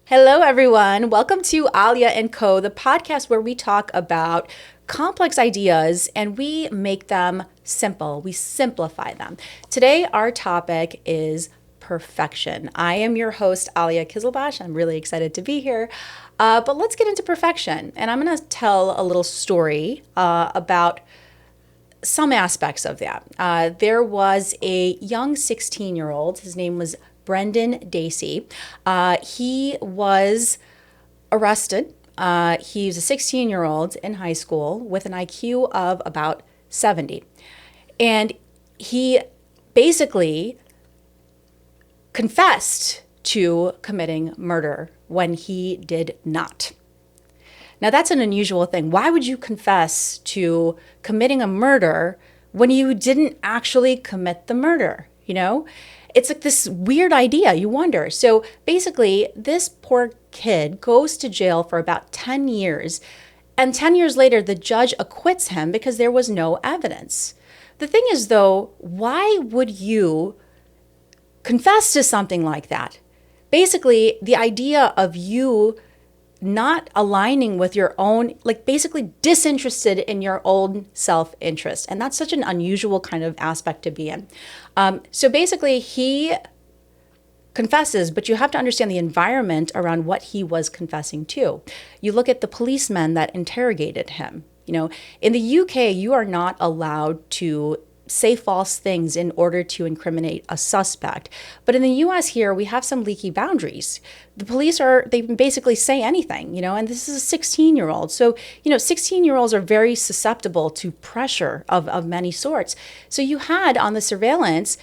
Hello, everyone. Welcome to Alia and Co., the podcast where we talk about complex ideas and we make them simple. We simplify them. Today, our topic is perfection. I am your host, Alia Kizelbash. I'm really excited to be here. But let's get into perfection. And I'm going to tell a little story about some aspects of that. There was a young 16-year-old. His name was Brendan Dacey. He was arrested. He was a 16-year-old in high school with an IQ of about 70. And he basically confessed to committing murder when he did not. Now, that's an unusual thing. Why would you confess to committing a murder when you didn't actually commit the murder? You know, it's like this weird idea. You wonder. So basically, this poor kid goes to jail for about 10 years. And 10 years later, the judge acquits him because there was no evidence. The thing is, though, why would you confess to something like that? Basically, the idea of you not aligning with your own, like basically disinterested in your own self-interest. And that's such an unusual kind of aspect to be in. So basically he confesses, but you have to understand the environment around what he was confessing to. You look at the policemen that interrogated him. You know, in the UK, you are not allowed to say false things in order to incriminate a suspect. But in the US here, we have some leaky boundaries. The police they can basically say anything, you know, and this is a 16-year-old. So, you know, 16-year-olds are very susceptible to pressure of many sorts. So you had on the surveillance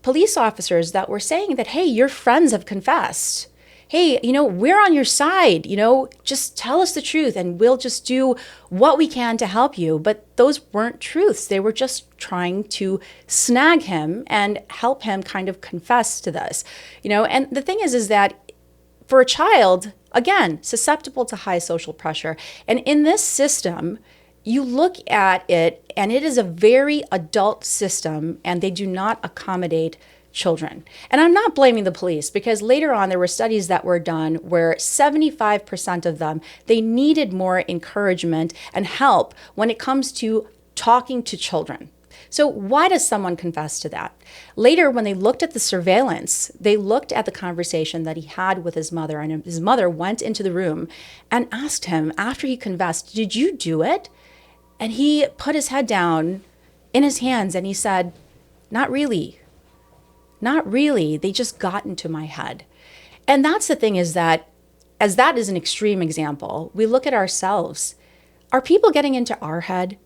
police officers that were saying that, hey, your friends have confessed. Hey, you know, we're on your side, you know, just tell us the truth and we'll just do what we can to help you. But those weren't truths. They were just trying to snag him and help him kind of confess to this, you know. And the thing is that for a child, again, susceptible to high social pressure. And in this system, you look at it and it is a very adult system and they do not accommodate children. And I'm not blaming the police because later on there were studies that were done where 75% of them, they needed more encouragement and help when it comes to talking to children. So why does someone confess to that? Later, when they looked at the surveillance, they looked at the conversation that he had with his mother, and his mother went into the room and asked him after he confessed, did you do it? And he put his head down in his hands and he said, not really. Not really. They just got into my head. And that's the thing is that, as that is an extreme example, we look at ourselves. Are people getting into our head?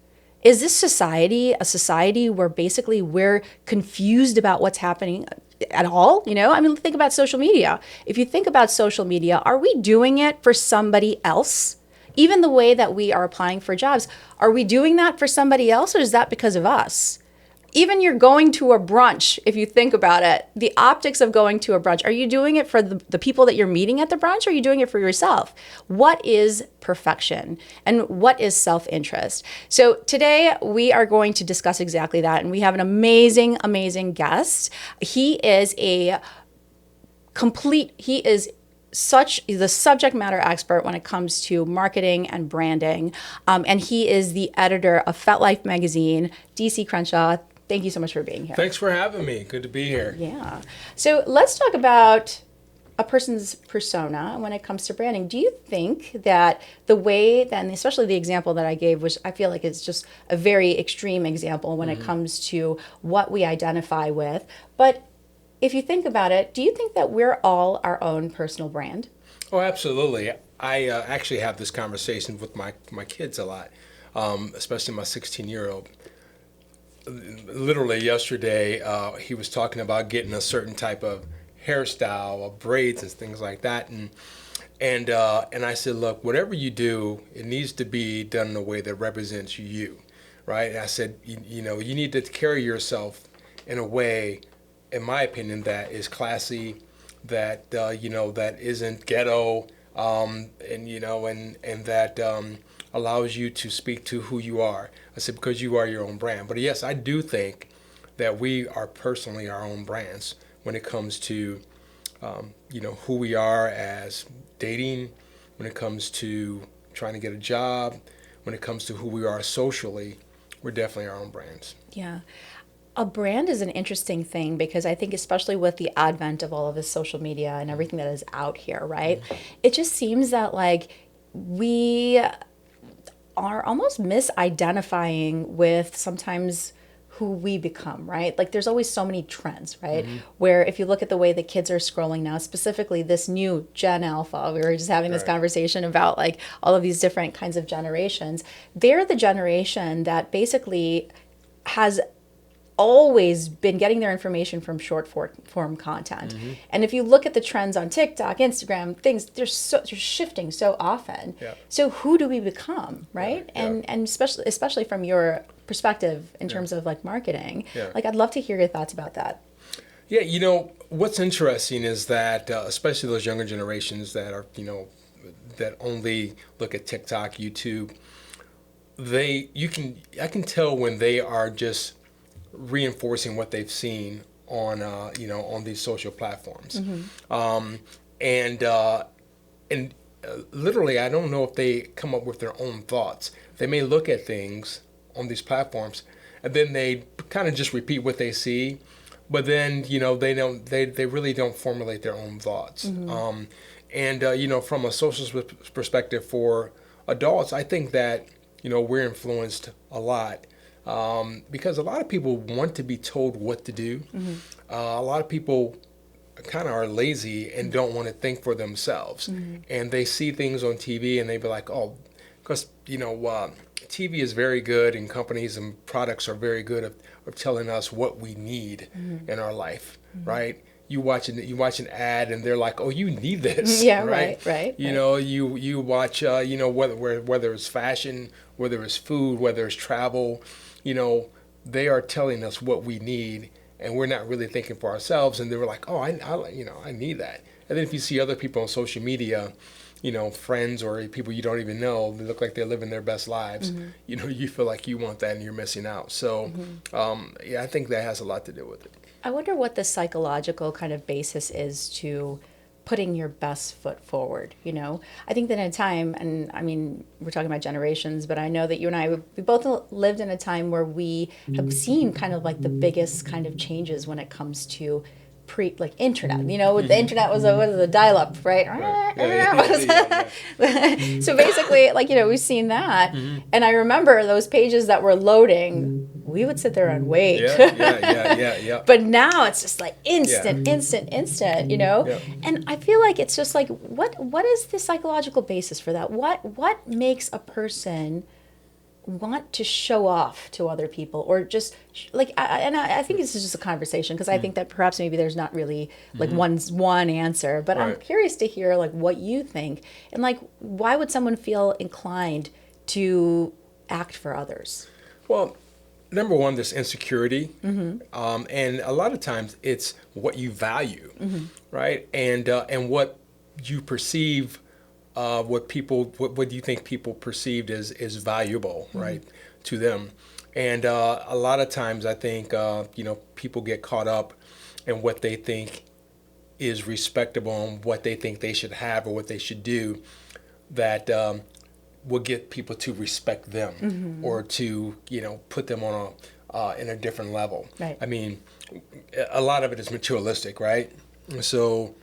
Is this society a society where basically we're confused about what's happening at all? You know, I mean, think about social media. If you think about social media, are we doing it for somebody else? Even the way that we are applying for jobs, are we doing that for somebody else or is that because of us? Even you're going to a brunch, if you think about it, the optics of going to a brunch, are you doing it for the people that you're meeting at the brunch or are you doing it for yourself? What is perfection and what is self-interest? So today we are going to discuss exactly that. And we have an amazing, amazing guest. He is the subject matter expert when it comes to marketing and branding. And he is the editor of Fete Lifestyle Magazine, DC Crenshaw. Thank you so much for being here. Thanks for having me. Good to be here. Yeah. So let's talk about a person's persona when it comes to branding. Do you think that the way that, and especially the example that I gave, which I feel like is just a very extreme example when it comes to what we identify with, but if you think about it, do you think that we're all our own personal brand? Oh, absolutely. I actually have this conversation with my kids a lot, especially my 16-year-old. Literally yesterday, he was talking about getting a certain type of hairstyle, or braids and things like that, and I said, look, whatever you do, it needs to be done in a way that represents you, right? And I said, you know, you need to carry yourself in a way, in my opinion, that is classy, that you know, that isn't ghetto, and you know, and that allows you to speak to who you are. I said, because you are your own brand. But yes, I do think that we are personally our own brands when it comes to who we are as dating, when it comes to trying to get a job, when it comes to who we are socially, we're definitely our own brands. Yeah. A brand is an interesting thing because I think, especially with the advent of all of this social media and everything that is out here, right? It just seems that like we are almost misidentifying with sometimes who we become, right? Like there's always so many trends, right? Where if you look at the way the kids are scrolling now, specifically this new Gen Alpha, we were just having this conversation about like all of these different kinds of generations. They're the generation that basically has always been getting their information from short form content. And if you look at the trends on TikTok, Instagram, things, they're shifting so often. Yeah. So who do we become, right? Yeah. And especially from your perspective in terms of like marketing, like I'd love to hear your thoughts about that. Yeah, what's interesting is that especially those younger generations that are, that only look at TikTok, YouTube, I can tell when they are just reinforcing what they've seen on on these social platforms. And literally, I don't know if they come up with their own thoughts. They may look at things on these platforms and then they kind of just repeat what they see, but then they really don't formulate their own thoughts. From a social perspective for adults, I think that we're influenced a lot. Because a lot of people want to be told what to do. A lot of people kind of are lazy and don't want to think for themselves. And they see things on TV and they be like, oh, because, TV is very good and companies and products are very good of telling us what we need in our life, right? You watch an ad and they're like, oh, you need this. Yeah, right. You watch, whether it's fashion, whether it's food, whether it's travel, they are telling us what we need, and we're not really thinking for ourselves. And they were like, oh, I need that. And then if you see other people on social media, friends or people you don't even know, they look like they're living their best lives. You feel like you want that and you're missing out. So, I think that has a lot to do with it. I wonder what the psychological kind of basis is to putting your best foot forward. I think that in a time, and I mean, we're talking about generations, but I know that you and I, we both lived in a time where we have seen kind of like the biggest kind of changes when it comes to internet. The internet was a dial-up, right? So basically, we've seen that. And I remember those pages that were loading, we would sit there and wait. Yeah. But now it's just like instant. And I feel like it's just like, what is the psychological basis for that? What makes a person want to show off to other people, or just I think this is just a conversation, because I think that perhaps maybe there's not really like one answer, but I'm curious to hear like what you think, and like why would someone feel inclined to act for others? Well, number one, there's insecurity, and a lot of times it's what you value, right? And what you perceive. What do you think people perceived is valuable, right, to them. And a lot of times I think, people get caught up in what they think is respectable and what they think they should have or what they should do, that will get people to respect them or to, put them on in a different level. Right. I mean, a lot of it is materialistic, right? So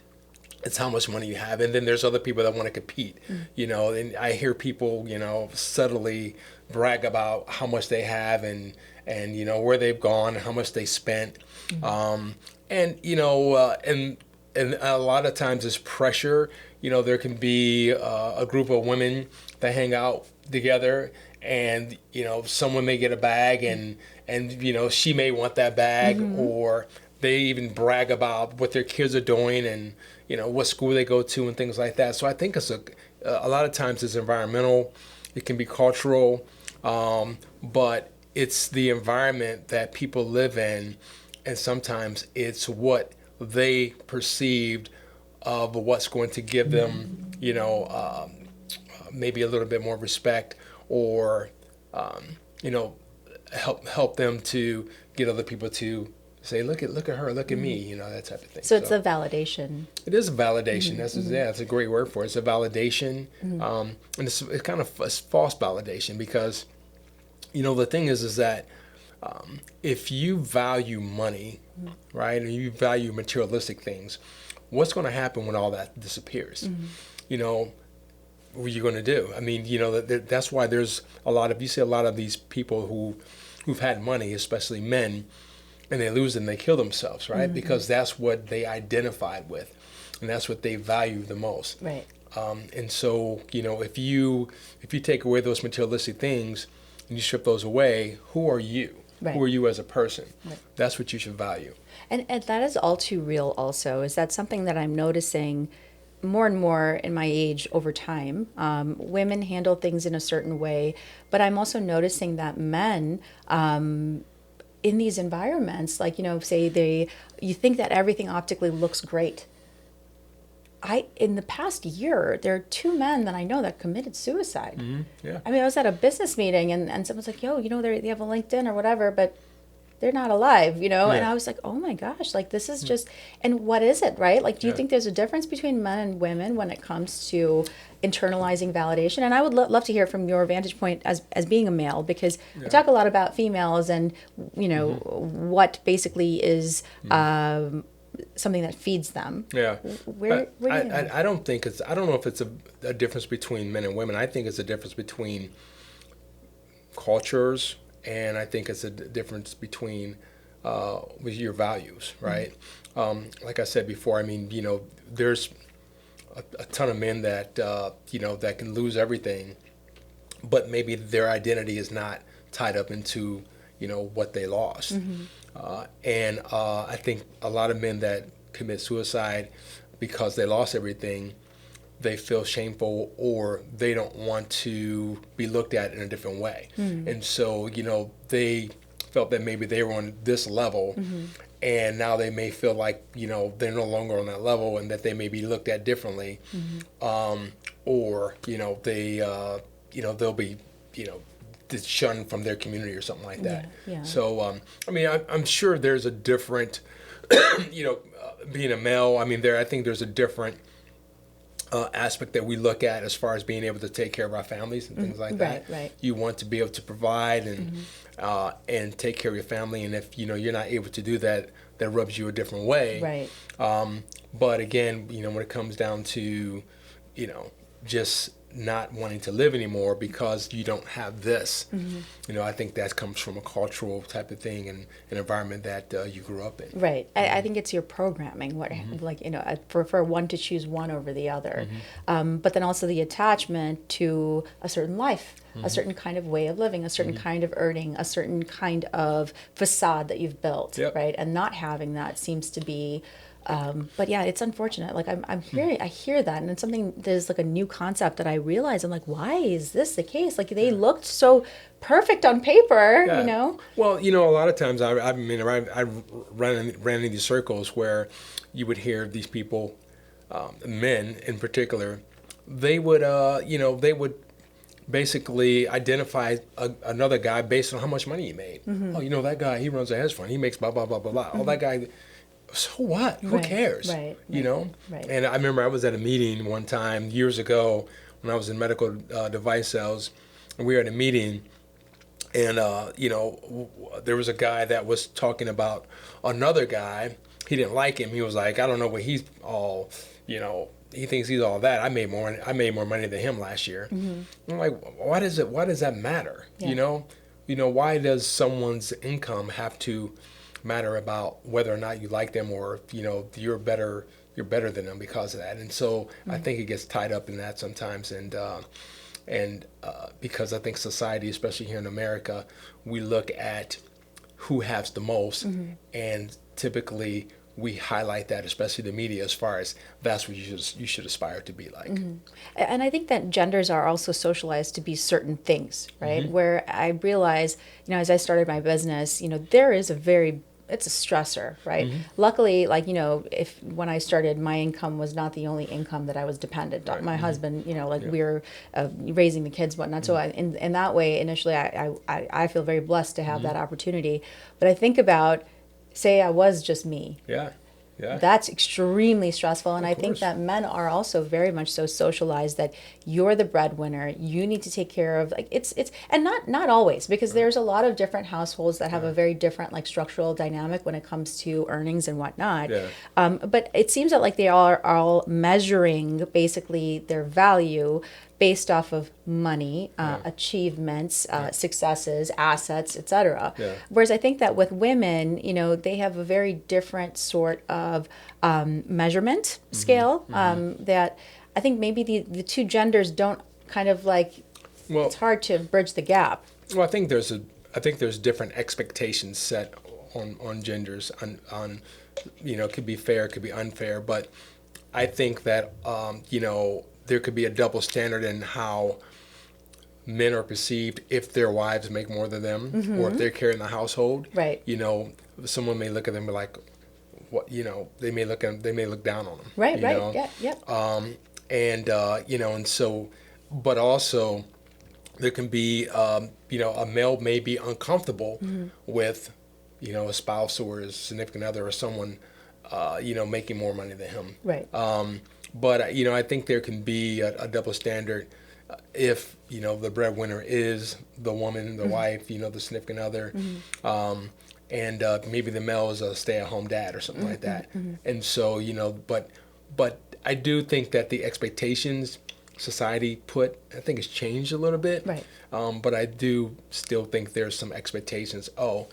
it's how much money you have. And then there's other people that want to compete, and I hear people, subtly brag about how much they have and where they've gone and how much they spent. And a lot of times it's pressure. There can be a group of women that hang out together, and, someone may get a bag and she may want that bag, or they even brag about what their kids are doing and, what school they go to and things like that. So I think it's a lot of times it's environmental, it can be cultural, but it's the environment that people live in, and sometimes it's what they perceived of what's going to give them, maybe a little bit more respect, or, help them to get other people to say, look at her, look at me, you know, that type of thing. So it's a validation. It is a validation. That's a great word for it. It's a validation, and it's kind of a false validation because, you know, the thing is that if you value money, right, and you value materialistic things, what's going to happen when all that disappears? You know, what are you going to do? I mean, you know, that's why there's you see a lot of these people who've had money, especially men, and they lose and they kill themselves, right? Because that's what they identified with, and that's what they value the most. Right. And so, you know, if you take away those materialistic things and you strip those away, who are you? Right. Who are you as a person? Right. That's what you should value. And that is all too real also. Is that something that I'm noticing more and more in my age over time? Women handle things in a certain way, but I'm also noticing that men, in these environments, like, you know, say you think that everything optically looks great. In the past year, there are 2 men that I know that committed suicide. Yeah. I mean, I was at a business meeting and someone's like, yo, you know, they have a LinkedIn or whatever, but they're not alive, you know? Yeah. And I was like, oh my gosh, like this is just, and what is it, right? Like, do you Yeah. think there's a difference between men and women when it comes to internalizing validation? And I would love to hear from your vantage point as being a male, because I talk a lot about females and, you know, what basically is something that feeds them. Yeah. Where do you I don't know if it's a difference between men and women. I think it's a difference between cultures, and I think it's a difference between with your values, right? Like I said before, I mean, you know, there's a ton of men that you know, that can lose everything, but maybe their identity is not tied up into, you know, what they lost. And I think a lot of men that commit suicide because they lost everything, they feel shameful or they don't want to be looked at in a different way. And so, you know, they felt that maybe they were on this level, and now they may feel like, you know, they're no longer on that level and that they may be looked at differently. Or, you know, they'll be, you know, shunned from their community or something like that. Yeah. So, I mean, I'm sure there's a different, you know, being a male, I mean, I think there's a different aspect that we look at as far as being able to take care of our families and things like that. Right. You want to be able to provide and take care of your family, and if, you know, you're not able to do that, that rubs you a different way. Right. But again, you know, when it comes down to, you know, just not wanting to live anymore because you don't have this, you know, I think that comes from a cultural type of thing and an environment that you grew up in. Right. I think it's your programming, what like, you know, for one to choose one over the other. But then also the attachment to a certain life, a certain kind of way of living, a certain kind of earning, a certain kind of facade that you've built, right? And not having that seems to be but yeah, it's unfortunate. Like I hear that, and it's something. There's like a new concept that I realize. I'm like, why is this the case? Like they looked so perfect on paper, you know. Well, you know, a lot of times I ran in these circles where you would hear these people, men in particular, they would basically identify another guy based on how much money he made. Oh, you know, that guy, he runs a hedge fund. He makes blah blah blah blah blah. Oh, that guy. So what? Who cares? You know? And I remember I was at a meeting one time years ago when I was in medical device sales, and we were at a meeting, and you know, there was a guy that was talking about another guy. He didn't like him. He was like, I don't know what he's all, you know, he thinks he's all that. I made more money than him last year. I'm like, why does that matter? You know, why does someone's income have to matter about whether or not you like them, or, you know, you're better than them because of that? And so I think it gets tied up in that sometimes, and because I think society, especially here in America, we look at who has the most, and typically we highlight that, especially the media, as far as that's what you should aspire to be like. And I think that genders are also socialized to be certain things, right? Where I realize, you know, as I started my business, you know, it's a stressor, right? Luckily, like, you know, when I started, my income was not the only income that I was dependent on. My husband, you know, like we were raising the kids, whatnot. So in that way, initially, I feel very blessed to have that opportunity. But I think about say I was just me. Yeah. Yeah. That's extremely stressful. And I think course. that men are also very much so socialized that you're the breadwinner. You need to take care of like it's and not always, because there's a lot of different households that have a very different like structural dynamic when it comes to earnings and whatnot. Yeah. But it seems that like they are all measuring basically their value based off of money, achievements, successes, assets, etc. Yeah. Whereas I think that with women, you know, they have a very different sort of measurement scale that I think maybe the two genders don't kind of like, Well, it's hard to bridge the gap. Well, I think there's different expectations set on genders on you know, it could be fair, it could be unfair, but I think that you know, there could be a double standard in how men are perceived if their wives make more than them, or if they're carrying the household. Right. You know, someone may look at them like, what, you know, they may look down on them. Right, you right, know? yeah. And you know, and so, but also there can be you know, a male may be uncomfortable with, you know, a spouse or a significant other or someone you know, making more money than him. Right. But you know, I think there can be a double standard if, you know, the breadwinner is the woman, the wife, you know, the significant other, and maybe the male is a stay-at-home dad or something like that. And so, you know, but I do think that the expectations society put, I think, has changed a little bit. Right. But I do still think there's some expectations. Oh,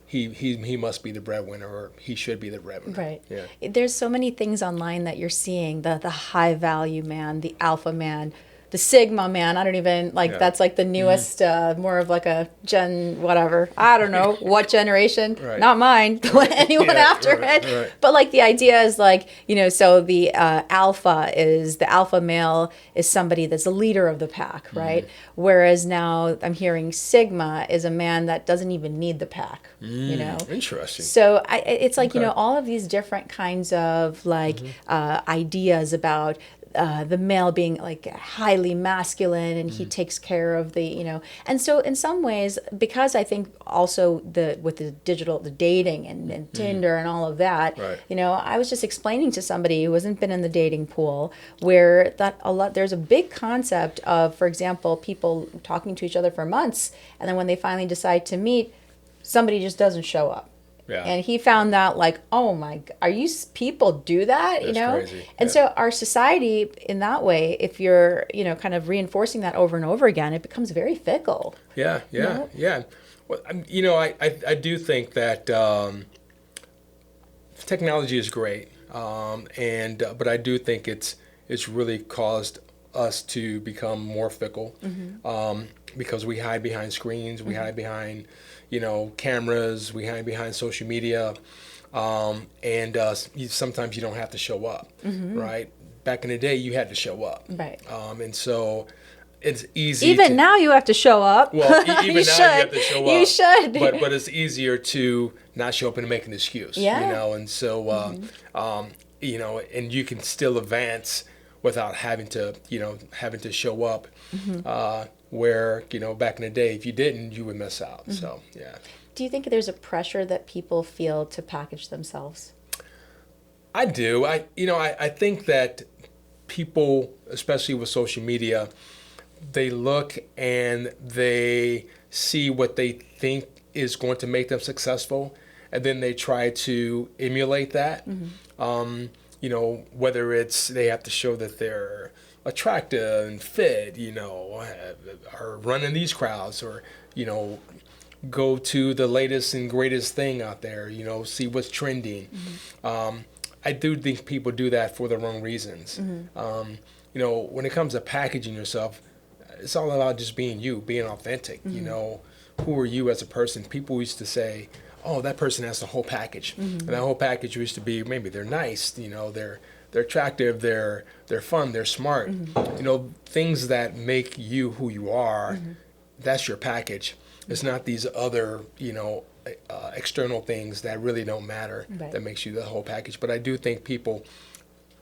he must be the breadwinner, or he should be the breadwinner. Right. Yeah. There's so many things online that you're seeing, the high value man, the alpha man, the sigma man. I don't even like that's like the newest, more of like a gen whatever. I don't know what generation. Right. Not mine. Anyone after it. Right. But like the idea is like, you know, so the alpha male is somebody that's the leader of the pack, right? Whereas now I'm hearing sigma is a man that doesn't even need the pack. You know. Interesting. So it's like, you know, all of these different kinds of like ideas about the male being like highly masculine and he takes care of the, you know, and so in some ways, because I think also with the dating and Tinder and all of that, you know, I was just explaining to somebody who hasn't been in the dating pool where there's a big concept of, for example, people talking to each other for months, and then when they finally decide to meet, somebody just doesn't show up. Yeah. And he found that like, oh my, people do that, That's you know? crazy. And so our society in that way, if you're, you know, kind of reinforcing that over and over again, it becomes very fickle. Yeah. Well, you know, I do think that technology is great, but I do think it's really caused us to become more fickle, because we hide behind screens, we hide behind, you know, cameras, we hide behind social media, and sometimes you don't have to show up, right? Back in the day, you had to show up, Right. And so it's easy. Even now you have to show up. Well, even you now should. you have to show up. You should. But it's easier to not show up and make an excuse, Yeah. you know, and so you know, and you can still advance without having to show up. Where, you know, back in the day, if you didn't, you would miss out. So, yeah. Do you think there's a pressure that people feel to package themselves? I do. I think that people, especially with social media, they look and they see what they think is going to make them successful, and then they try to emulate that. You know, whether it's they have to show that they're attractive and fit, you know, are running these crowds, or, you know, go to the latest and greatest thing out there, you know, see what's trending. I do think people do that for the wrong reasons. You know, when it comes to packaging yourself, it's all about just being you, being authentic. You know, who are you as a person? People used to say, oh, that person has the whole package. And that whole package used to be, maybe they're nice, you know, they're attractive, they're fun, they're smart. You know, things that make you who you are, that's your package. It's not these other, you know, external things that really don't matter, that makes you the whole package. But I do think people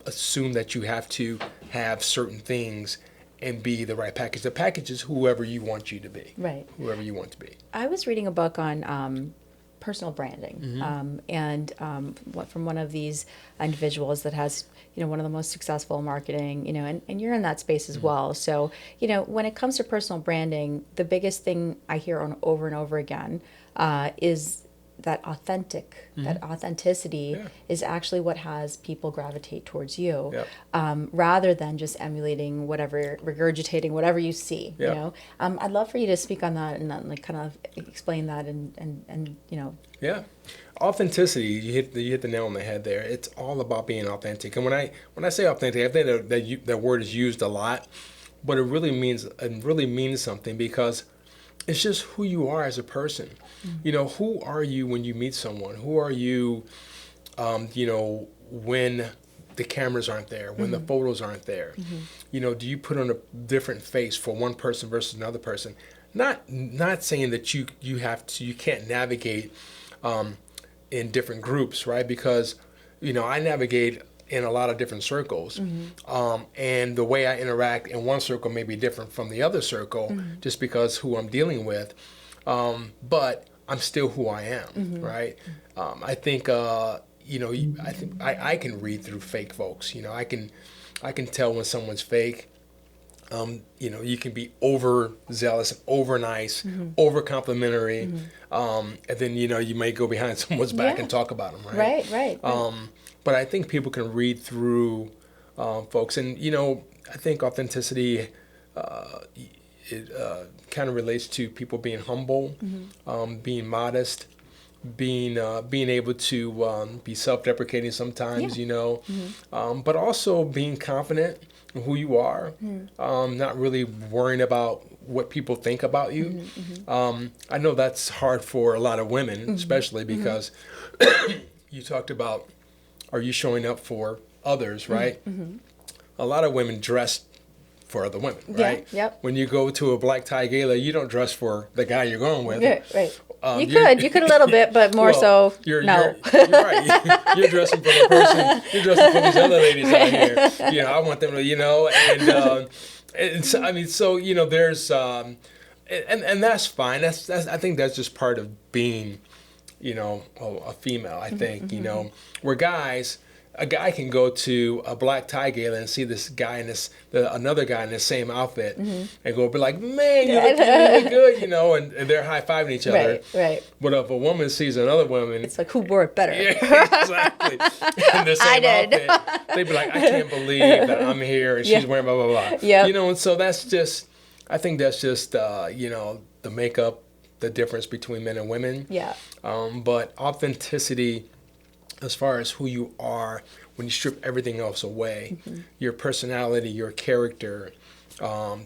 assume that you have to have certain things and be the right package. The package is whoever you want you to be. Right. Whoever you want to be. I was reading a book on personal branding. Mm-hmm. From one of these individuals that has, one of the most successful marketing, and you're in that space as well. So, when it comes to personal branding, the biggest thing I hear over and over again is that that authenticity is actually what has people gravitate towards you, rather than just emulating whatever, regurgitating whatever you see. I'd love for you to speak on that and like kind of explain that and. Yeah, authenticity. You hit the nail on the head there. It's all about being authentic. And when I say authentic, I think that word is used a lot, but it really means something, because it's just who you are as a person. Who are you when you meet someone? Who are you, when the cameras aren't there, when the photos aren't there? Do you put on a different face for one person versus another person? Not saying that you can't navigate in different groups, right? Because, I navigate in a lot of different circles. And the way I interact in one circle may be different from the other circle, just because who I'm dealing with. But I'm still who I am, right? I think, I can read through fake folks. I can tell when someone's fake. You can be over zealous, over nice, over complimentary, and then you may go behind someone's back and talk about them, right? Right. But I think people can read through folks, and I think authenticity it kind of relates to people being humble, being modest, being able to be self-deprecating sometimes, but also being confident in who you are, not really worrying about what people think about you. I know that's hard for a lot of women, especially because you talked about, are you showing up for others, right? A lot of women dress for other women, right? When you go to a black tie gala, you don't dress for the guy you're going with. You could a little bit, but more so, you're no. You're right. You're dressing for the person. You're dressing for these other ladies out here. I want them to, and so there's, and that's fine. That's I think that's just part of being, a female. I think we're guys. A guy can go to a black tie gala and see this guy and another guy in the same outfit and go be like, man, you look really good, and they're high-fiving each other. Right. But if a woman sees another woman, it's like, who wore it better? Yeah, exactly. In the same outfit, they'd be like, I can't believe that I'm here and she's wearing blah, blah, blah. And so that's just, I think that's just, the makeup, the difference between men and women. But authenticity, as far as who you are, when you strip everything else away, your personality, your character, how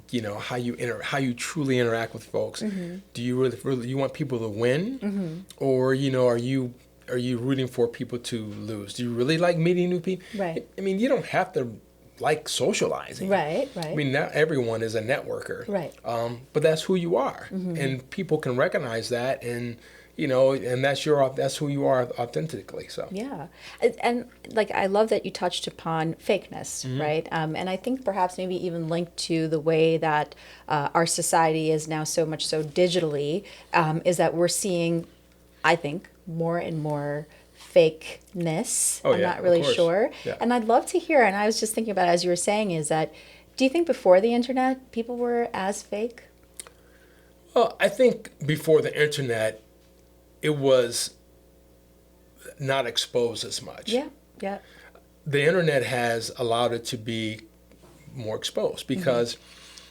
you truly interact with folks. Do you really you want people to win, or are you rooting for people to lose? Do you really like meeting new people? Right. I mean, you don't have to like socializing. Right. I mean, not everyone is a networker. Right. But that's who you are, and people can recognize that, and and that's who you are authentically. So and like, I love that you touched upon fakeness, right? And I think perhaps maybe even linked to the way that our society is now so much so digitally, is that we're seeing, I think, more and more fakeness. I'm not really sure. And I'd love to hear, and I was just thinking about it as you were saying, is that, do you think before the internet people were as fake? Well, I think before the internet, it was not exposed as much. Yeah. The internet has allowed it to be more exposed, because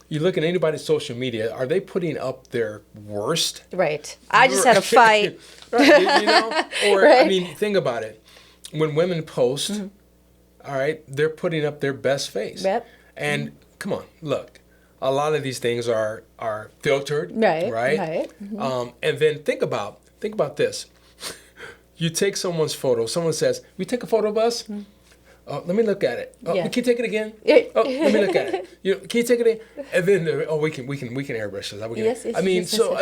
you look at anybody's social media, are they putting up their worst? Right. I just had a fight. Right, Or, I mean, think about it. When women post, all right, they're putting up their best face. And come on, look. A lot of these things are filtered, right? And then think about this. You take someone's photo. Someone says, "We take a photo of us." Let me look at it. Can you take it again? Let me look at it. Can you take it in? And then we can airbrush this. So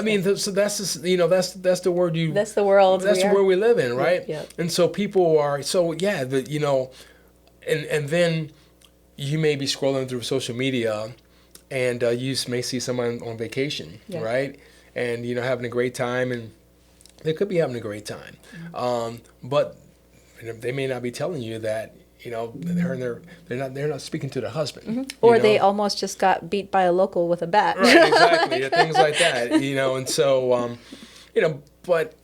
that's just, that's the word you. That's the world. That's the world we live in, right? Yeah. And so people are and then you may be scrolling through social media, and you may see someone on vacation, right? And having a great time, and They could be having a great time, but they may not be telling you that. They're not speaking to the husband. Or they almost just got beat by a local with a bat. Right, exactly. Things like that. And so but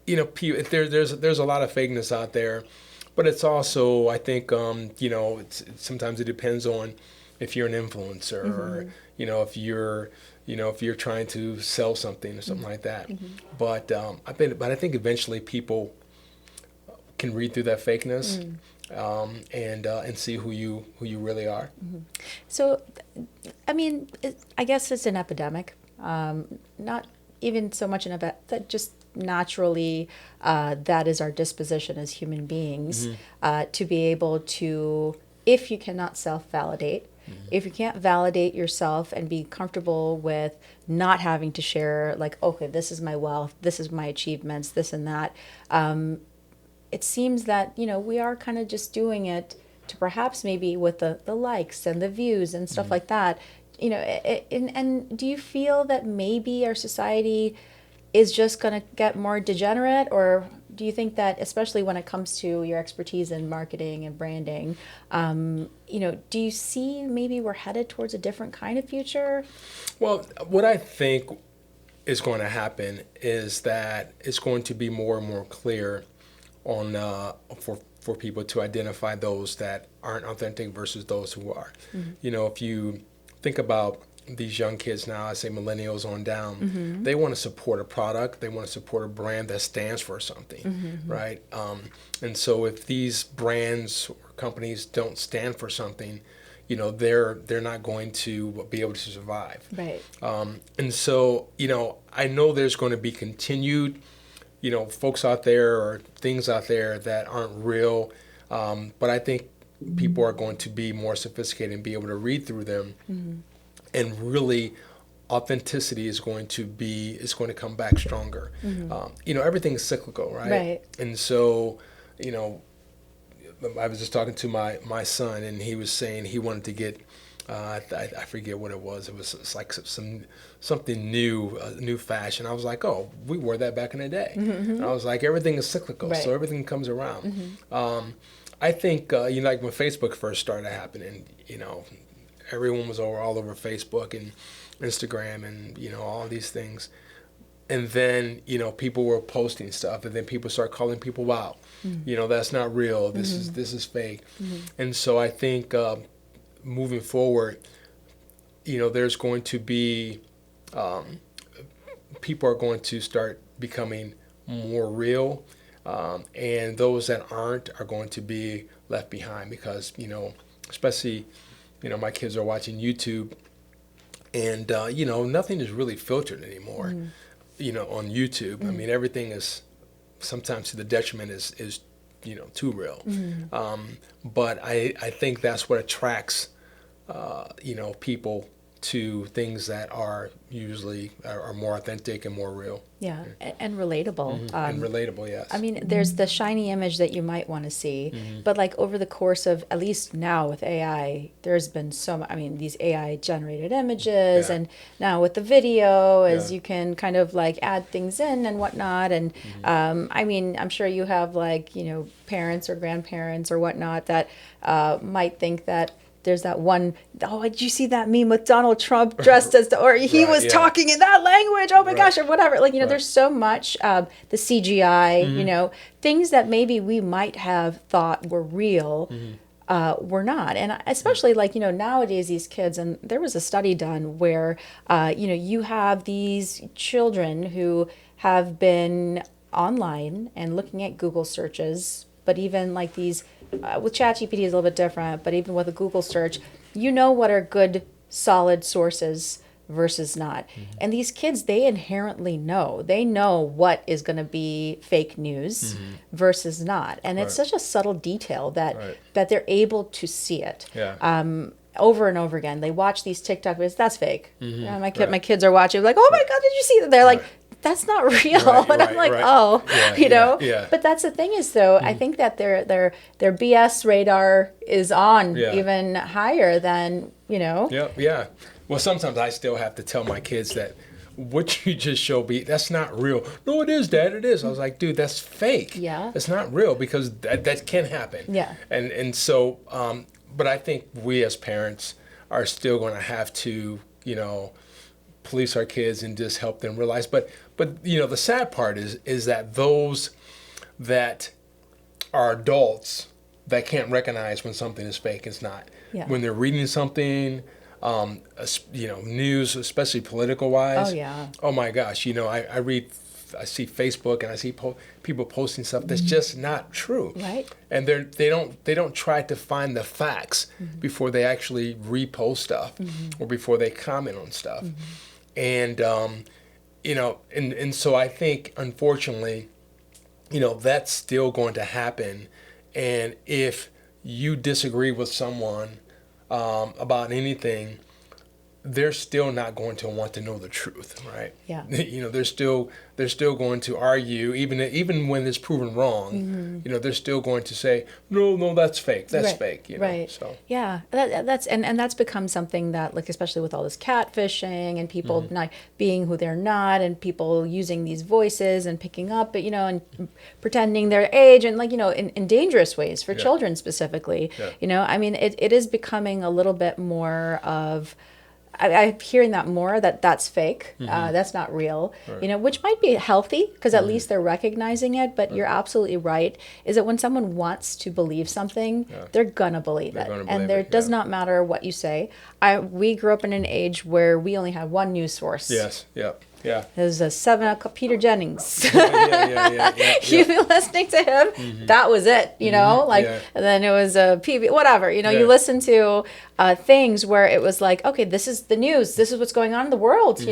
there's a lot of fakeness out there, but it's also, I think, sometimes it depends on if you're an influencer or if you're trying to sell something or something like that. But I think eventually people can read through that fakeness. And see who you really are. So, I mean, I guess it's an epidemic. Not even so much that just naturally that is our disposition as human beings, to be able to, if you cannot self-validate, if you can't validate yourself and be comfortable with not having to share, like, okay, this is my wealth, this is my achievements, this and that. It seems that, we are kind of just doing it to perhaps maybe with the likes and the views and stuff like that. And do you feel that maybe our society is just going to get more degenerate? Or do you think that, especially when it comes to your expertise in marketing and branding, do you see maybe we're headed towards a different kind of future? Well, what I think is going to happen is that it's going to be more and more clear for people to identify those that aren't authentic versus those who are. If you think about these young kids now, I say millennials on down, they want to support a product, they want to support a brand that stands for something, right? And so if these brands or companies don't stand for something, they're not going to be able to survive. Right. And so, I know there's going to be continued folks out there or things out there that aren't real. But I think people are going to be more sophisticated and be able to read through them. And really, authenticity is going to come back stronger. Everything is cyclical, right? Right. And so, I was just talking to my son, and he was saying he wanted to get, I forget what it was. It's like something new, new fashion. I was like, oh, we wore that back in the day. And I was like, everything is cyclical, so everything comes around. I think, like when Facebook first started happening, everyone was all over Facebook and Instagram and, all these things. And then, people were posting stuff, and then people start calling people out. That's not real. This is fake. And so I think moving forward, there's going to be people are going to start becoming more real, and those that aren't are going to be left behind because, especially, my kids are watching YouTube, and, nothing is really filtered anymore, on YouTube. I mean, everything is sometimes to the detriment is too real. But I think that's what attracts, people to things that are usually are more authentic and more real. Yeah, and relatable. And relatable, yes. I mean, there's the shiny image that you might want to see, but like over the course of, at least now with AI, there's been these AI generated images, and now with the video, as you can kind of like add things in and whatnot. And I'm sure you have parents or grandparents or whatnot that might think that there's that one, did you see that meme with Donald Trump dressed as or he was talking in that language, oh my gosh, or whatever. There's so much, the CGI, things that maybe we might have thought were real, were not. And especially nowadays, these kids, and there was a study done where, you have these children who have been online and looking at Google searches, but even like these, with ChatGPT is a little bit different, but even with a Google search, what are good, solid sources versus not. And these kids, they inherently know. They know what is going to be fake news versus not. And it's such a subtle detail that they're able to see it. Over and over again. They watch these TikTok videos. That's fake. My kids are watching, like, oh my God, did you see that? They're like, that's not real. And I'm like, But that's the thing is, though, I think that their BS radar is on even higher than, Yeah. Well, sometimes I still have to tell my kids that what you just showed me, that's not real. No, it is, Dad, it is. I was like, dude, that's fake. Yeah. It's not real, because that can happen. Yeah. And so, but I think we as parents are still going to have to, police our kids and just help them realize. But the sad part is that those that are adults that can't recognize when something is fake, it's not. Yeah. When they're reading something, news, especially political wise. Oh yeah. Oh my gosh, I see Facebook and I see people posting stuff that's just not true. Right. And they don't try to find the facts before they actually repost stuff or before they comment on stuff. And and so I think, unfortunately, that's still going to happen. And if you disagree with someone about anything, they're still not going to want to know the truth, right? Yeah. They're still going to argue, even when it's proven wrong. They're still going to say, no, that's fake. That's fake. Right. So yeah, that's become something that, like, especially with all this catfishing and people not being who they're not, and people using these voices and picking up, and pretending their age, and in dangerous ways for children specifically. Yeah. I mean, it is becoming a little bit more of. I'm hearing that more, that's fake. That's not real, Right. Which might be healthy, because at least they're recognizing it. But you're absolutely right, is that when someone wants to believe something, they're going to believe it. And there does not matter what you say. We grew up in an age where we only had one news source. Yes, yeah. Yeah. There's a 7 o'clock, Peter Jennings. Yeah. You've been listening to him. That was it, and then it was a PB, whatever, you listen to things where it was like, okay, this is the news. This is what's going on in the world,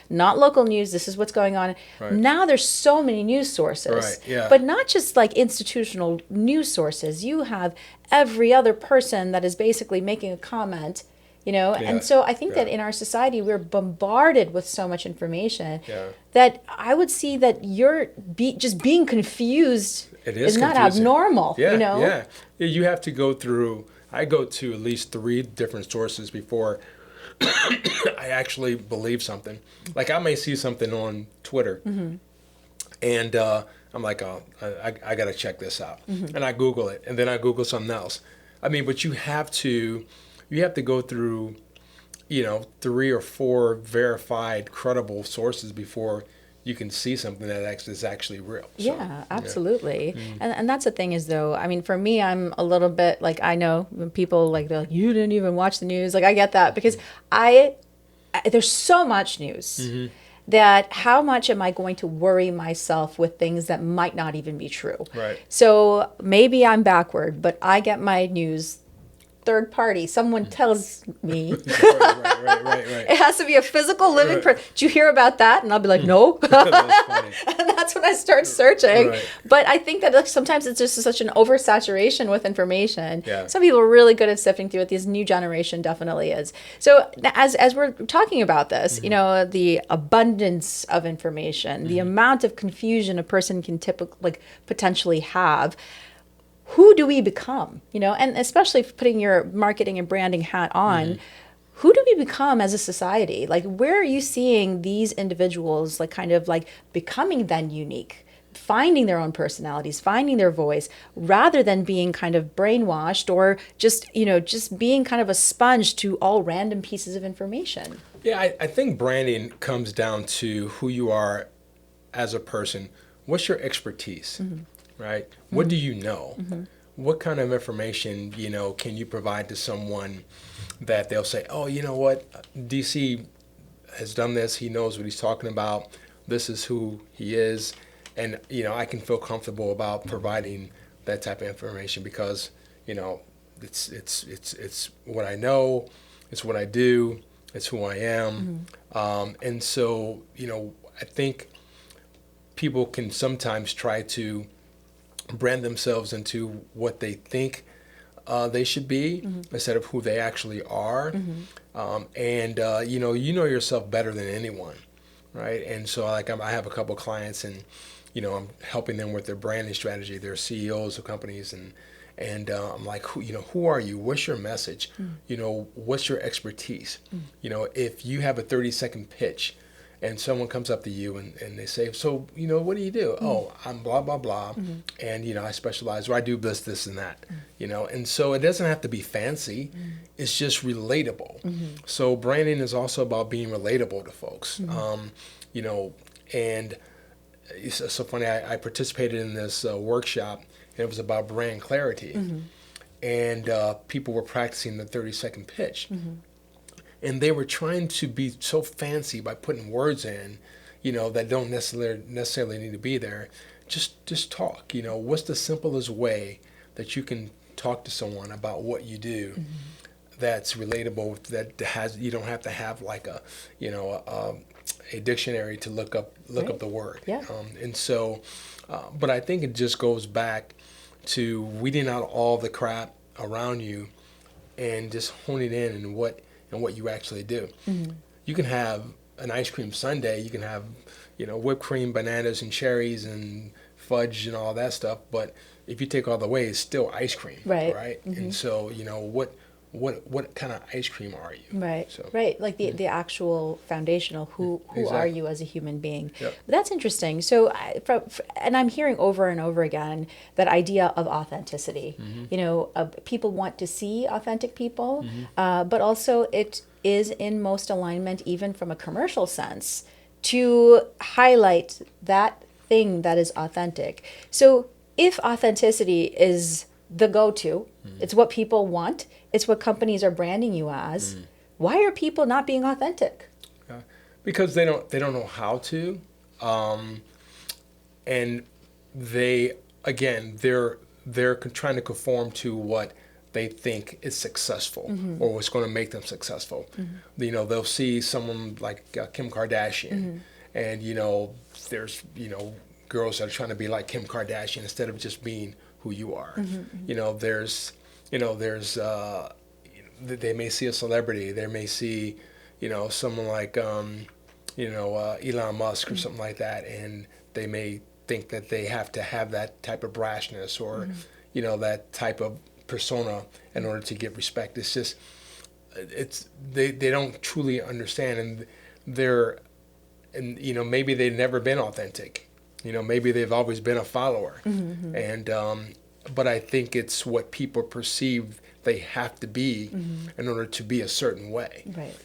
not local news. This is what's going on. Right. Now there's so many news sources, Right, yeah. but not just like institutional news sources. You have every other person that is basically making a comment. And so I think that in our society, we're bombarded with so much information that I would see that you're just being confused is not abnormal. Yeah. You have to go through, I go to at least 3 different sources before I actually believe something. Like, I may see something on Twitter and I'm like, oh, I got to check this out. And I Google it, and then I Google something else. I mean, but you have to go through, 3 or 4 verified, credible sources before you can see something that is actually real. So, yeah, absolutely. And that's the thing is, though, I mean, for me, I'm a little bit like, I know when people they're like, you didn't even watch the news. Like, I get that, because there's so much news that how much am I going to worry myself with things that might not even be true? Right. So maybe I'm backward, but I get my news third party. Someone tells me. Right. It has to be a physical living person. Did you hear about that? And I'll be like, no. That's funny. And that's when I start searching. Right. But I think that sometimes it's just such an oversaturation with information. Yeah. Some people are really good at sifting through it. This new generation definitely is. So as we're talking about this, the abundance of information, the amount of confusion a person can potentially have, who do we become? And especially putting your marketing and branding hat on, who do we become as a society? Like, where are you seeing these individuals becoming then unique, finding their own personalities, finding their voice, rather than being kind of brainwashed or just being kind of a sponge to all random pieces of information? Yeah, I think branding comes down to who you are as a person. What's your expertise? Right? What do you know? What kind of information, can you provide to someone that they'll say, oh, you know what, DC has done this. He knows what he's talking about. This is who he is. And, I can feel comfortable about providing that type of information because, it's what I know. It's what I do. It's who I am. And so, I think people can sometimes try to brand themselves into what they think they should be instead of who they actually are. And you know yourself better than anyone, right? And so I have a couple of clients, and I'm helping them with their branding strategy. They're CEOs of companies, and I'm like, who are you? What's your message? What's your expertise? If you have a 30-second pitch and someone comes up to you and they say, so, what do you do? Oh, I'm blah, blah, blah. And, I specialize, or I do this, and that, and so it doesn't have to be fancy. It's just relatable. So branding is also about being relatable to folks, and it's so funny. I participated in this workshop, and it was about brand clarity. And people were practicing the 30-second pitch. And they were trying to be so fancy by putting words in, that don't necessarily need to be there. Just talk. What's the simplest way that you can talk to someone about what you do that's relatable, that you don't have to have like a dictionary to look up the word. Yeah. And so, but I think it just goes back to weeding out all the crap around you and just honing in on what you actually do. You can have an ice cream sundae, you can have, whipped cream, bananas and cherries and fudge and all that stuff, but if you take all the away, it's still ice cream, right? And so, what kind of ice cream are you? Right. So, Right. Like the actual foundational, who Exactly. are you as a human being? Yep. That's interesting. So, and I'm hearing over and over again that idea of authenticity. People want to see authentic people, but also it is in most alignment, even from a commercial sense, to highlight that thing that is authentic. So if authenticity is the go-to, it's what people want, it's what companies are branding you as, why are people not being authentic? because they don't know how to, and they're trying to conform to what they think is successful or what's going to make them successful. They'll see someone like Kim Kardashian, and there's girls that are trying to be like Kim Kardashian instead of just being who you are. There's they may see a celebrity, they may see someone like Elon Musk or something like that, and they may think that they have to have that type of brashness or that type of persona in order to get respect. It's just they don't truly understand, and maybe they've never been authentic. Maybe they've always been a follower, and but I think it's what people perceive they have to be in order to be a certain way. Right.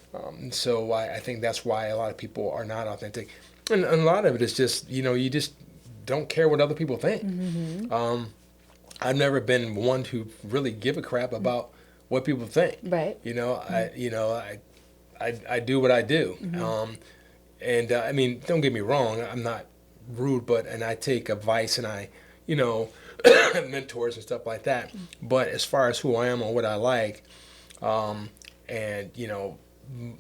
So I think that's why a lot of people are not authentic, and a lot of it is just you just don't care what other people think. I've never been one to really give a crap about what people think. Right. I do what I do, and I mean, don't get me wrong, I'm not rude, and I take advice and I mentors and stuff like that. But as far as who I am and what I like, and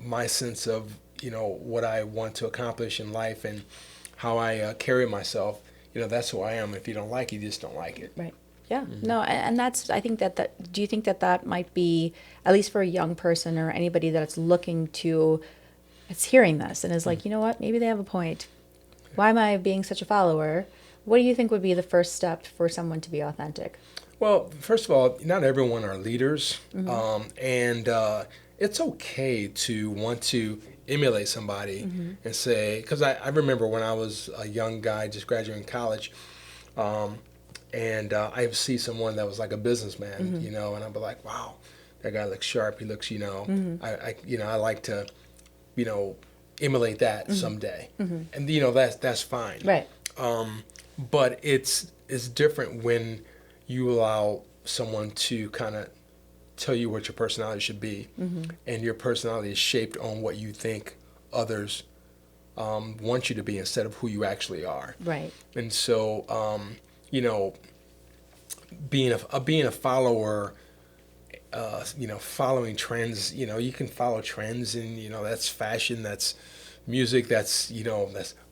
my sense of what I want to accomplish in life and how I carry myself, that's who I am. If you don't like it, you just don't like it. Right. Yeah. No, and that's, I think that do you think that might be, at least for a young person or anybody that's looking to, it's hearing this and is like, you know what, maybe they have a point. Why am I being such a follower? What do you think would be the first step for someone to be authentic? Well, first of all, not everyone are leaders, and it's okay to want to emulate somebody and say, because I remember when I was a young guy just graduating college, and I see someone that was like a businessman, and I'd be like, wow, that guy looks sharp. He looks, I like to, emulate that someday, and that's fine. Right. But it's different when you allow someone to kind of tell you what your personality should be, and your personality is shaped on what you think others want you to be instead of who you actually are. Right. And so, being a follower, following trends, you can follow trends, and that's fashion, that's music, that's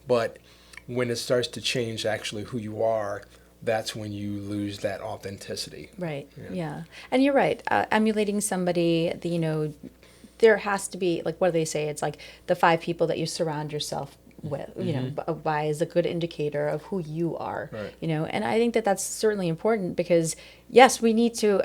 but when it starts to change actually who you are, that's when you lose that authenticity. Right. Yeah. And you're right. Emulating somebody, there has to be, like, what do they say? It's like the 5 people that you surround yourself with, by is a good indicator of who you are. Right. And I think that that's certainly important because, yes, we need to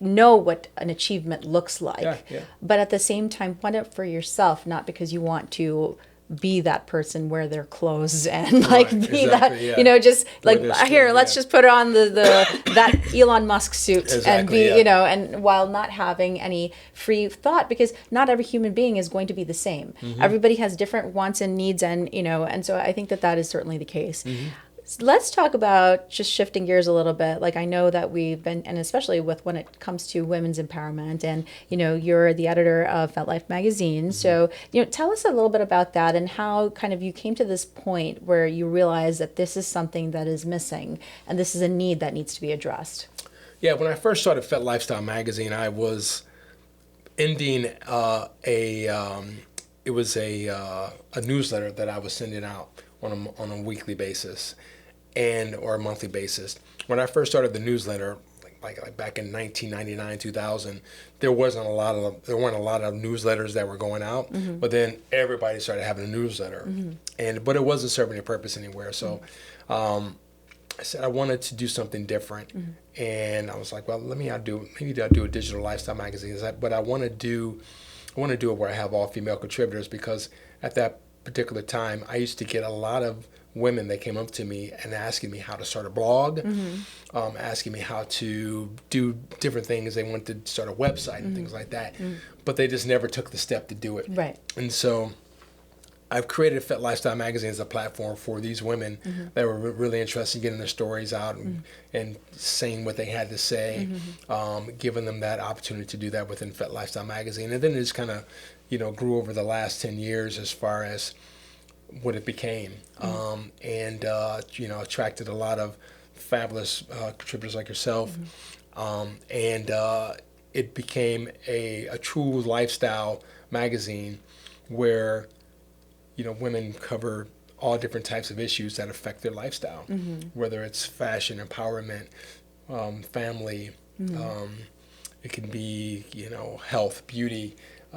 know what an achievement looks like. Yeah. But at the same time, want it for yourself, not because you want to be that person, wear their clothes and like Right, be exactly, that, yeah. just like Wear their here, skin, let's yeah. just put on the that Elon Musk suit and Exactly, be, yeah. and while not having any free thought, because not every human being is going to be the same. Mm-hmm. Everybody has different wants and needs, and and so I think that is certainly the case. Mm-hmm. Let's talk about just shifting gears a little bit. Like I know that we've been, and especially with when it comes to women's empowerment, and you're the editor of Fete Life Magazine. So tell us a little bit about that and how kind of you came to this point where you realize that this is something that is missing and this is a need that needs to be addressed. Yeah, when I first started Fete Lifestyle Magazine, I was ending it was a newsletter that I was sending out on a weekly basis or a monthly basis. When I first started the newsletter, like back in 1999, 2000, there weren't a lot of newsletters that were going out. Mm-hmm. But then everybody started having a newsletter, but it wasn't serving a purpose anywhere. So I said I wanted to do something different, and I was like, well, maybe I'll do a digital lifestyle magazine. But I want to do it where I have all female contributors, because at that particular time I used to get a lot of women that came up to me and asking me how to start a blog, asking me how to do different things. They wanted to start a website and things like that, but they just never took the step to do it. Right. And so I've created Fete Lifestyle Magazine as a platform for these women that were really interested in getting their stories out and saying what they had to say, giving them that opportunity to do that within Fete Lifestyle Magazine. And then it just kind of, grew over the last 10 years as far as what it became, and attracted a lot of fabulous contributors like yourself, and it became a true lifestyle magazine where women cover all different types of issues that affect their lifestyle, whether it's fashion, empowerment, family, it can be health, beauty,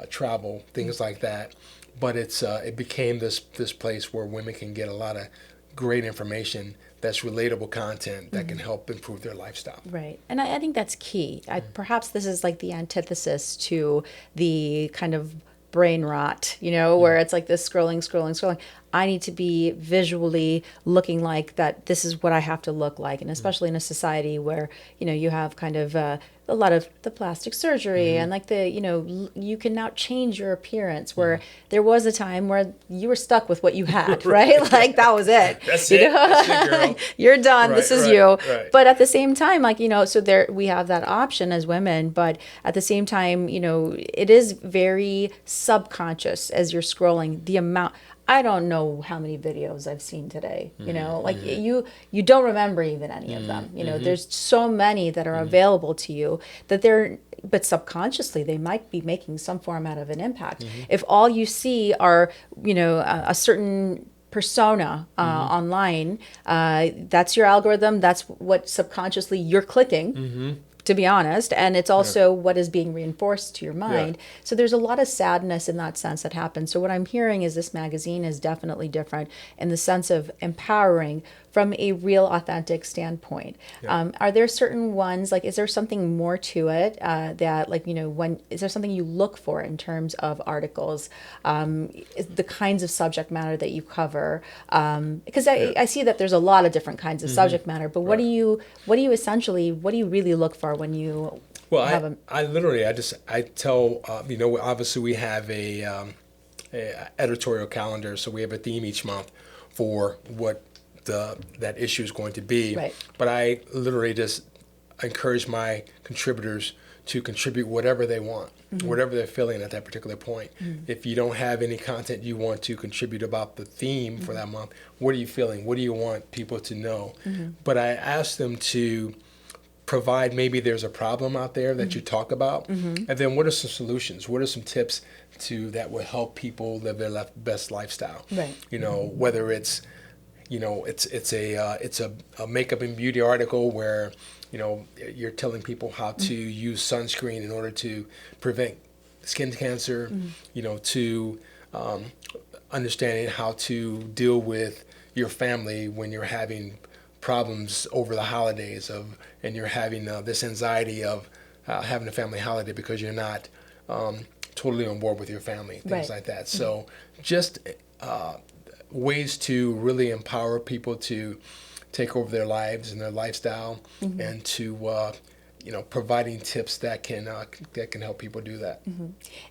travel, things like that. But it became this place where women can get a lot of great information that's relatable content that can help improve their lifestyle. Right. And I think that's key. Perhaps this is like the antithesis to the kind of brain rot, where it's like this scrolling. I need to be visually looking like that. This is what I have to look like. And especially in a society where, you have kind of a lot of the plastic surgery and like you can now change your appearance, where there was a time where you were stuck with what you had, right? Like that was it. That's it. That's it, girl. You're done. Right, this is right, you. right. But at the same time, like, so there we have that option as women, but at the same time, it is very subconscious as you're scrolling, the amount. I don't know how many videos I've seen today, like you don't remember even any of them. There's so many that are available to you but subconsciously they might be making some form out of an impact. If all you see are, a certain persona online, that's your algorithm, that's what subconsciously you're clicking. To be honest, and it's also what is being reinforced to your mind. So there's a lot of sadness in that sense that happens. So what I'm hearing is this magazine is definitely different in the sense of empowering from a real authentic standpoint. Are there certain ones, like, is there something more to it that, like, is there something you look for in terms of articles, the kinds of subject matter that you cover? Because I see that there's a lot of different kinds of subject matter, but what do you really look for when you have I tell, obviously we have a editorial calendar, so we have a theme each month for what that issue is going to be. Right. But I literally just encourage my contributors to contribute whatever they want, whatever they're feeling at that particular point. If you don't have any content you want to contribute about the theme for that month, what are you feeling? What do you want people to know? But I ask them to provide, maybe there's a problem out there that you talk about, and then what are some solutions? What are some tips that will help people live their best lifestyle? Right. Whether it's it's a makeup and beauty article where you're telling people how to use sunscreen in order to prevent skin cancer, to understanding how to deal with your family when you're having problems over the holidays and you're having this anxiety of having a family holiday because you're not totally on board with your family, things Right. like that. So just ways to really empower people to take over their lives and their lifestyle, and to providing tips that can help people do that.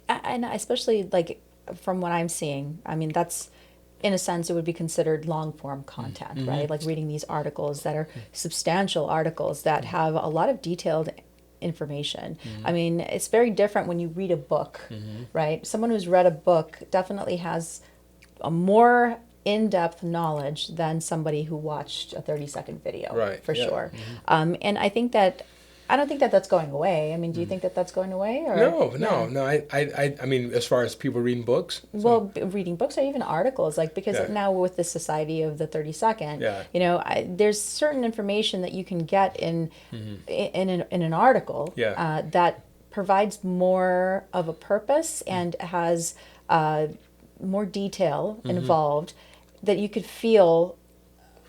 And especially like from what I'm seeing, I mean, that's in a sense it would be considered long form content, right? Like reading these articles that are substantial articles that have a lot of detailed information. I mean, it's very different when you read a book, right? Someone who's read a book definitely has a more in-depth knowledge than somebody who watched a 30-second video, Right, for yeah. sure. And I don't think that that's going away. I mean, do you think that that's going away? Or No. I mean, as far as people reading books. Well, reading books or even articles, like because Yeah. now with the society of the 30-second, Yeah. there's certain information that you can get in an article Yeah. that provides more of a purpose and has more detail involved, that you could feel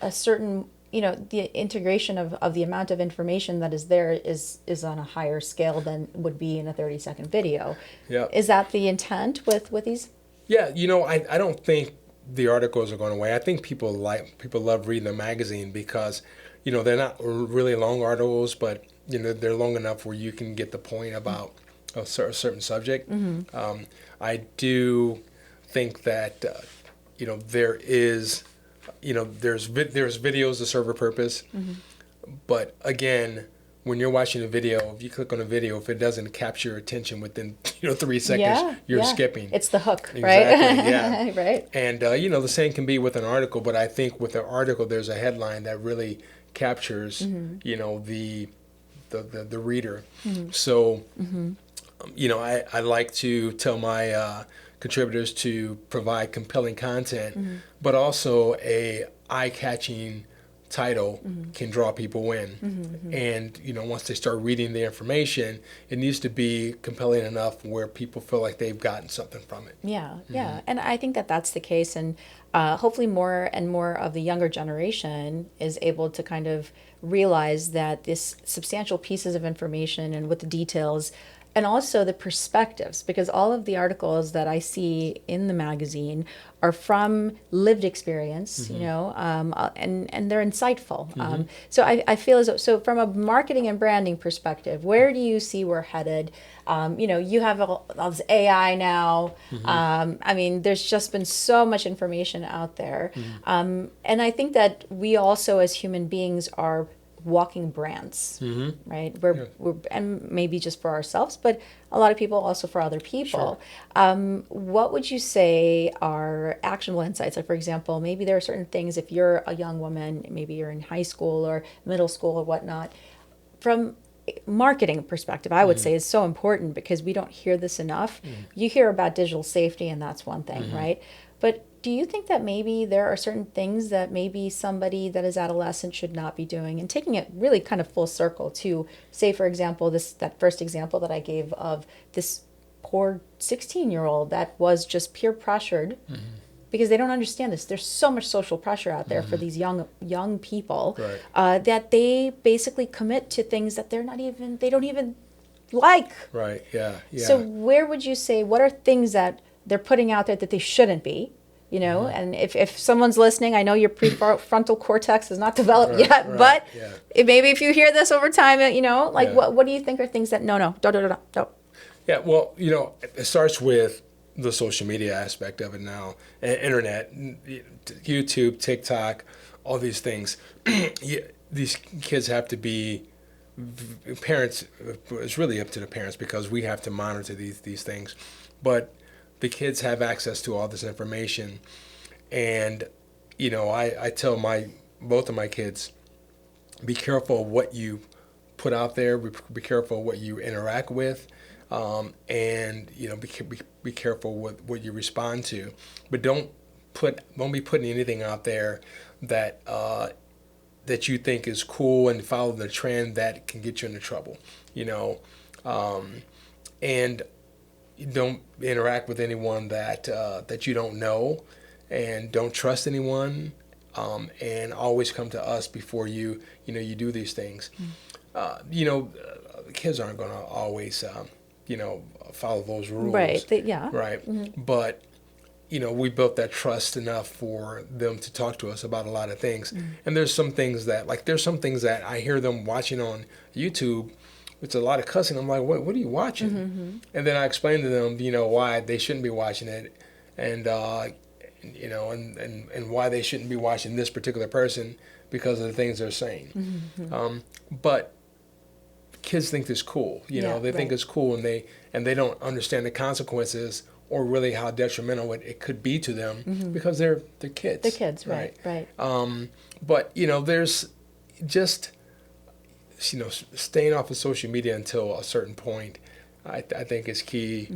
a certain, the integration of the amount of information that is there is on a higher scale than would be in a 30-second video. Yeah. Is that the intent with these? Yeah, I don't think the articles are going away. I think people love reading the magazine because, they're not really long articles, but they're long enough where you can get the point about a certain subject. I do think that there is, there's videos that serve a purpose, but again, when you're watching a video, if you click on a video, if it doesn't capture your attention within 3 seconds, you're skipping. It's the hook, Exactly, right? yeah. Right. And the same can be with an article, but I think with an article, there's a headline that really captures, the reader. So, I like to tell my contributors to provide compelling content, but also a eye-catching title can draw people in. And once they start reading the information, it needs to be compelling enough where people feel like they've gotten something from it. Yeah. And I think that that's the case, and hopefully more and more of the younger generation is able to kind of realize that this substantial pieces of information and with the details and also the perspectives, because all of the articles that I see in the magazine are from lived experience, and they're insightful. So I feel as though, so from a marketing and branding perspective, where do you see we're headed? You have all this AI now. I mean, there's just been so much information out there. And I think that we also as human beings are walking brands, right? We're and maybe just for ourselves, but a lot of people also for other people. Sure. What would you say are actionable insights? Like, for example, maybe there are certain things, if you're a young woman, maybe you're in high school or middle school or whatnot, from marketing perspective, I would say is so important because we don't hear this enough. You hear about digital safety and that's one thing, right? But do you think that maybe there are certain things that maybe somebody that is adolescent should not be doing? And taking it really kind of full circle to, say, for example, that first example that I gave of this poor 16-year-old that was just peer pressured because they don't understand this. There's so much social pressure out there for these young people, right, that they basically commit to things that they don't even like. Right, yeah. So where would you say, what are things that they're putting out there that they shouldn't be? And if someone's listening, I know your prefrontal cortex is not developed yet, but maybe if you hear this over time, what do you think are things that, no, don't. Yeah, well, it starts with the social media aspect of it now, internet, YouTube, TikTok, all these things. These kids have to be, parents, it's really up to the parents because we have to monitor these things, but the kids have access to all this information, and I tell both of my kids, be careful of what you put out there, be careful of what you interact with, and be careful with what you respond to, but don't be putting anything out there that that you think is cool and follow the trend that can get you into trouble, and don't interact with anyone that you don't know, and don't trust anyone, and always come to us before you do these things. Kids aren't going to always follow those rules. Right. Yeah. Right. But, we built that trust enough for them to talk to us about a lot of things. And there's some things that I hear them watching on YouTube. It's a lot of cussing. I'm like, what are you watching? And then I explain to them, why they shouldn't be watching it, and and why they shouldn't be watching this particular person because of the things they're saying. But kids think it's cool. They think it's cool, and they don't understand the consequences or really how detrimental it could be to them because they're kids. The kids, right. But there's just staying off of social media until a certain point. I think is key.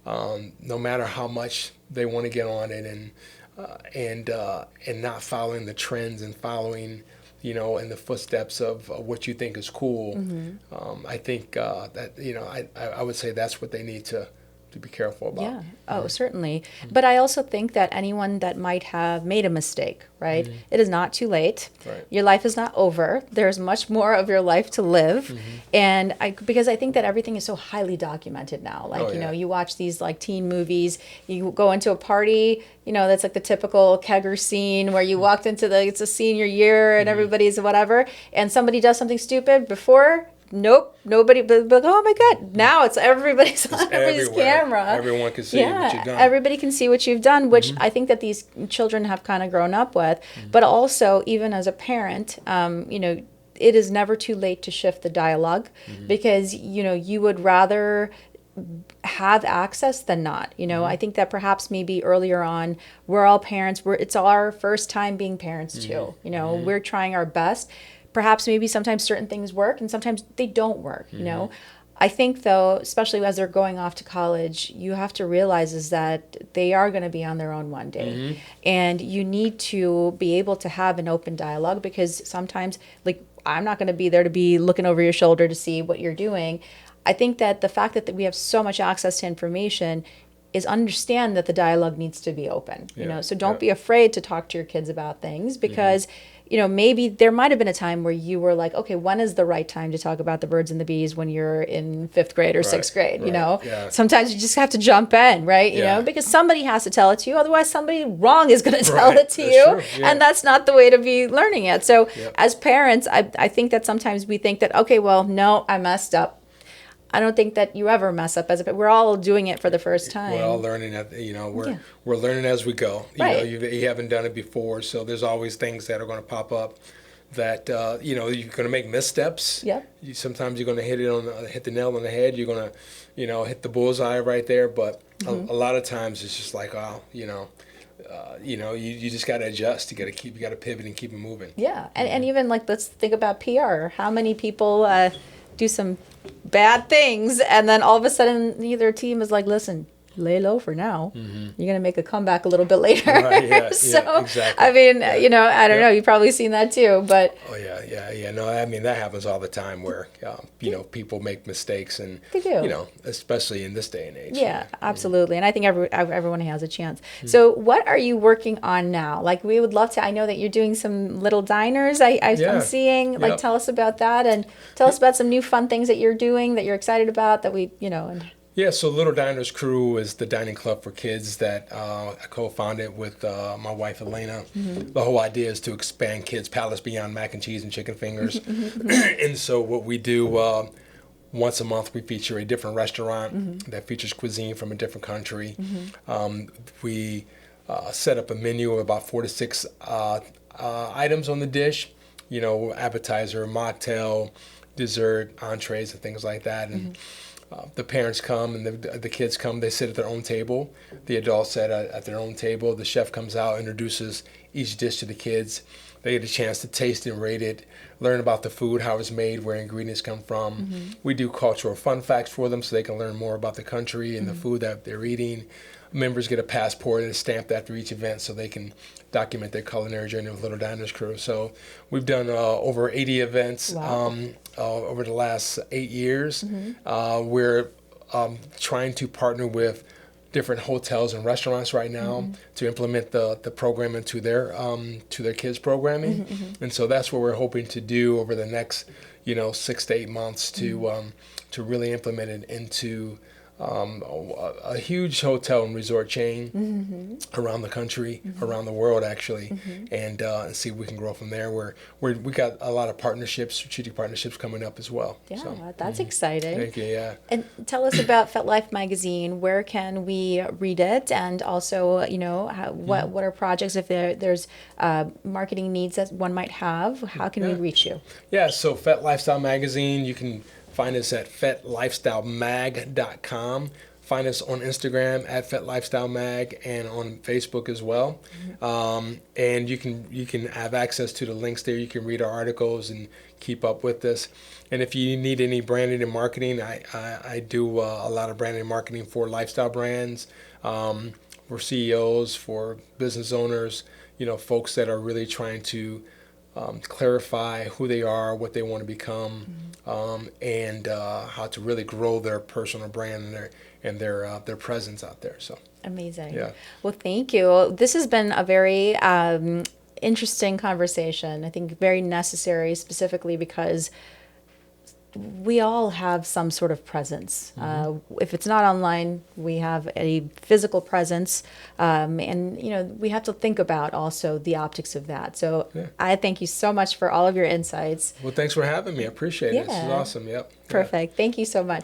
No matter how much they want to get on it, and not following the trends and following in the footsteps of what you think is cool. I think that I would say that's what they need to be careful about. Yeah. Oh, certainly. But I also think that anyone that might have made a mistake, right? It is not too late. Right. Your life is not over. There's much more of your life to live. And because I think that everything is so highly documented now. Like, you watch these like teen movies, you go into a party, that's like the typical kegger scene where you walked into it's a senior year and everybody's whatever, and somebody does something stupid before. Nope, nobody. But oh my God! Now it's everybody's on everybody's camera. Everyone can see what you've done. Everybody can see what you've done, which I think that these children have kind of grown up with. But also, even as a parent, it is never too late to shift the dialogue because you would rather have access than not. I think that perhaps maybe earlier on, we're all parents. It's our first time being parents too. We're trying our best. Perhaps maybe sometimes certain things work and sometimes they don't work, I think though, especially as they're going off to college, you have to realize is that they are going to be on their own one day. And you need to be able to have an open dialogue because sometimes, like, I'm not going to be there to be looking over your shoulder to see what you're doing. I think that the fact that we have so much access to information is understand that the dialogue needs to be open, so don't be afraid to talk to your kids about things because maybe there might have been a time where you were like, okay, when is the right time to talk about the birds and the bees when you're in 5th grade or 6th grade, Sometimes you just have to jump in, right? Because somebody has to tell it to you. Otherwise, somebody wrong is going to tell it to you. And that's not the way to be learning it. So as parents, I think that sometimes we think that, okay, well, no, I messed up. I don't think that you ever mess up we're all doing it for the first time. We're all learning we're learning as we go. You haven't done it before, so there's always things that are going to pop up that you're going to make missteps. Sometimes you're going to hit the nail on the head. You're going to hit the bullseye right there, but a lot of times it's just like, you just got to adjust. You got to pivot and keep it moving. And even like, let's think about PR. How many people do some bad things and then all of a sudden their team is like, listen, lay low for now. You're going to make a comeback a little bit later. So, exactly. I mean, I don't know. You've probably seen that too, but. Oh, yeah. No, I mean, that happens all the time where, people make mistakes and, they do. Especially in this day and age. Yeah, absolutely. And I think everyone has a chance. So what are you working on now? Like, we would love to, I know that you're doing some little diners I'm seeing. Like, tell us about that and tell us about some new fun things that you're doing that you're excited about that we, Yeah, so Little Diners Crew is the dining club for kids that I co-founded with my wife, Elena. The whole idea is to expand kids' palates beyond mac and cheese and chicken fingers. And so what we do, once a month, we feature a different restaurant that features cuisine from a different country. We set up a menu of about 4 to 6 items on the dish, appetizer, mocktail, dessert, entrees, and things like that. And the parents come and the kids come. They sit at their own table. The adults sit at their own table. The chef comes out, introduces each dish to the kids. They get a chance to taste and rate it, learn about the food, how it's made, where ingredients come from. We do cultural fun facts for them so they can learn more about the country and the food that they're eating. Members get a passport and a stamp after each event so they can document their culinary journey with Little Diners Crew. So we've done over 80 events over the last 8 years. We're trying to partner with different hotels and restaurants right now to implement the program into their kids' programming. And so that's what we're hoping to do over the next 6 to 8 months to really implement it into a huge hotel and resort chain around the country, around the world actually, and see if we can grow from there. We got a lot of partnerships, strategic partnerships coming up as well. Yeah, So, that's exciting. thank you. Yeah. And tell us about Fete Life Magazine. Where can we read it? And also, what are projects, if there's marketing needs that one might have, how can we reach you? Yeah, so Fete Lifestyle Magazine, you can find us at fetelifestylemag.com. Find us on Instagram at Fete Lifestyle Mag and on Facebook as well. And you can have access to the links there. You can read our articles and keep up with us. And if you need any branding and marketing, I do a lot of branding and marketing for lifestyle brands, for CEOs, for business owners, folks that are really trying to clarify who they are, what they want to become, and how to really grow their personal brand and their presence out there. So Amazing. Yeah. Well, thank you. This has been a very interesting conversation. I think very necessary, specifically because we all have some sort of presence. If it's not online, we have a physical presence, and we have to think about also the optics of that. So I thank you so much for all of your insights. Well, thanks for having me. I appreciate it. This is Yeah. awesome. Yep. Perfect. Thank you so much.